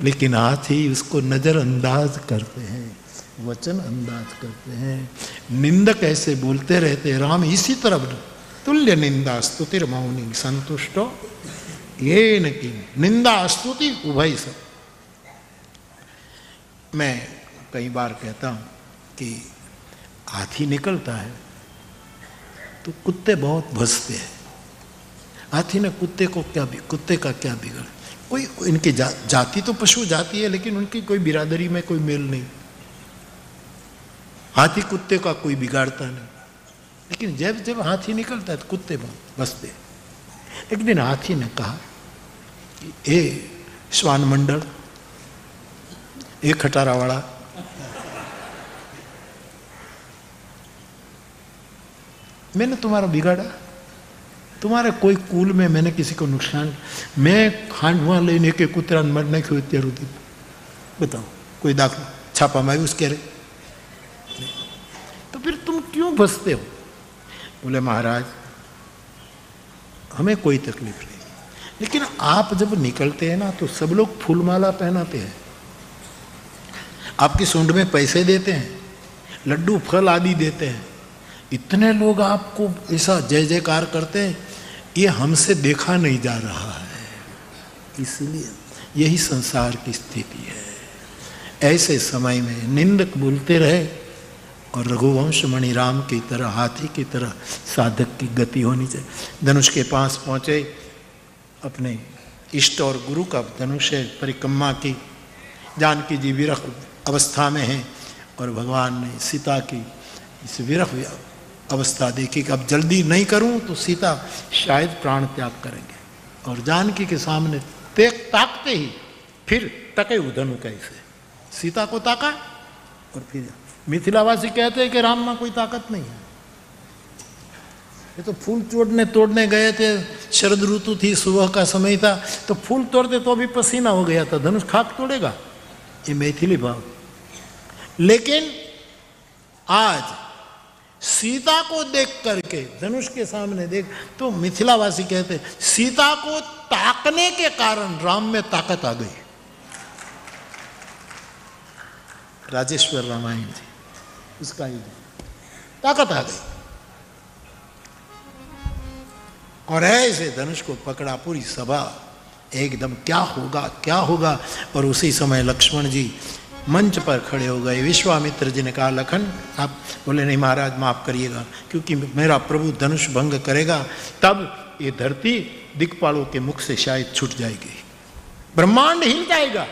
लेकिन हाथी उसको नजरअंदाज करते हैं, वचन अंदाज करते हैं। निंदक ऐसे बोलते रहते हैं। राम इसी तरह तुल्य निंदा स्तुतिर मौनी संतुष्टो ये न की निंदा स्तुति उभय सब। मैं कई बार कहता हूं कि हाथी निकलता है तो कुत्ते बहुत भसते हैं। हाथी ने कुत्ते का क्या बिगड़, कोई इनकी जाति तो पशु जाति है, लेकिन उनकी कोई बिरादरी में कोई मेल नहीं। हाथी कुत्ते का कोई बिगाड़ता नहीं, लेकिन जब जब हाथी निकलता है तो कुत्ते बसते। एक दिन हाथी ने कहा कि ए श्वान मंडल, ए खटारा वाला, मैंने तुम्हारा बिगाड़ा? तुम्हारे कोई कुल में मैंने किसी को नुकसान, मैं खांडवा लेने के कुतरा मरने की तैयार होती, बताओ कोई दाखला छापा मारी उसके रे, तो फिर तुम क्यों बसते हो? बोले महाराज हमें कोई तकलीफ नहीं, लेकिन आप जब निकलते हैं ना तो सब लोग फूलमाला पहनाते हैं, आपकी सूंड में पैसे देते हैं, लड्डू फल आदि देते हैं, इतने लोग आपको ऐसा जय जयकार करते हैं, ये हमसे देखा नहीं जा रहा है। इसलिए यही संसार की स्थिति है। ऐसे समय में निंदक बोलते रहे और रघुवंश मणि राम की तरह, हाथी की तरह साधक की गति होनी चाहिए। धनुष के पास पहुंचे, अपने इष्ट और गुरु का धनुष परिक्रमा की। जानकी जी विरह अवस्था में हैं और भगवान ने सीता की इस विरह अवस्था देखी कि अब जल्दी नहीं करूं तो सीता शायद प्राण त्याग करेंगे, और जानकी के सामने ताकते ही फिर तके धनु कैसे, सीता को ताका और फिर मिथिलावासी कहते हैं कि राम में कोई ताकत नहीं है। ये तो फूल तोड़ने गए थे, शरद ऋतु थी, सुबह का समय था, तो फूल तोड़ते तो अभी पसीना हो गया था, धनुष खाक तोड़ेगा, ये मैथिली भाव। लेकिन आज सीता को देख करके, धनुष के सामने देख, तो मिथिलावासी कहते सीता को ताकने के कारण राम में ताकत आ गई। राजेश्वर रामायण जी उसका ही ताकत आ गई, और ऐसे धनुष को पकड़ा, पूरी सभा एकदम क्या होगा। और उसी समय लक्ष्मण जी मंच पर खड़े हो गए। विश्वामित्र जी ने कहा लखन आप, बोले नहीं महाराज माफ करिएगा, क्योंकि मेरा प्रभु धनुष भंग करेगा तब ये धरती दिक्पालों के मुख से शायद छूट जाएगी, ब्रह्मांड हिल जाएगा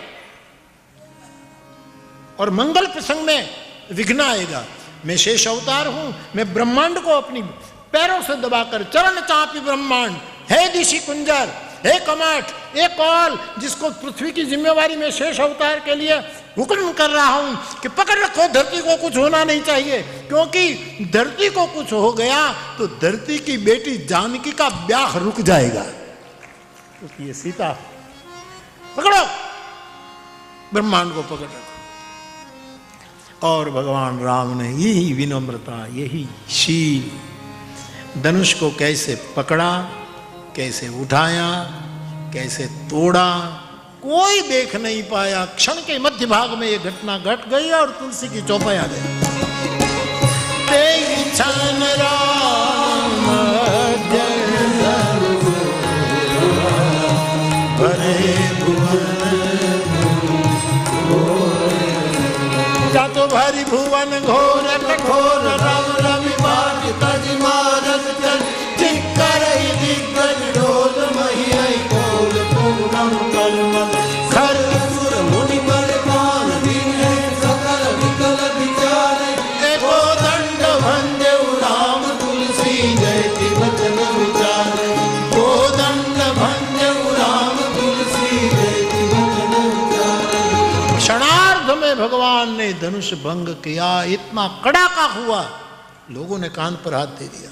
और मंगल प्रसंग में विघ्न आएगा। मैं शेष अवतार हूं, मैं ब्रह्मांड को अपनी पैरों से दबाकर, चरण चापी ब्रह्मांड, हे दिशि कुंजर, हे कमाठ, हे कौल, जिसको पृथ्वी की जिम्मेवारी में शेष अवतार के लिए हुक्म कर रहा हूं कि पकड़ रखो, धरती को कुछ होना नहीं चाहिए, क्योंकि धरती को कुछ हो गया तो धरती की बेटी जानकी का ब्याह रुक जाएगा। तो ये सीता पकड़ो, ब्रह्मांड को पकड़ रखो। और भगवान राम ने यही विनम्रता, यही शील, धनुष को कैसे पकड़ा, कैसे उठाया, कैसे तोड़ा, कोई देख नहीं पाया। क्षण के मध्य भाग में ये घटना घट गई और तुलसी की चौपाई आ गई। जा तो भरी भुवन घोर कठोर, रव रवि बाज तज मारत चल, चिक्कर ही दिग्गज डोल मही आई कोल पूरम कलमल, खर असुर मुनि बलवान दिन है सकल विकल विचारे, एको दंड भंजउ राम तुलसी जयति वचन विचारे, को दंड भंजउ राम तुलसी जयति वचन विचारे। क्षणार्ध में भगवान ने धनुष भंग किया, इतना कड़ाका हुआ, लोगों ने कान पर हाथ दे दिया,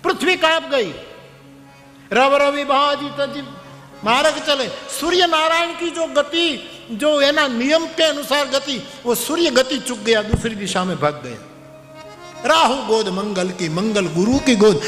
पृथ्वी कांप गई। रव रवि भाजी तज मार्ग चले। सूर्य नारायण की जो गति, जो है ना नियम के अनुसार गति, वो सूर्य गति चुक गया, दूसरी दिशा में भाग गया। राहु गोद मंगल की, मंगल गुरु की गोद,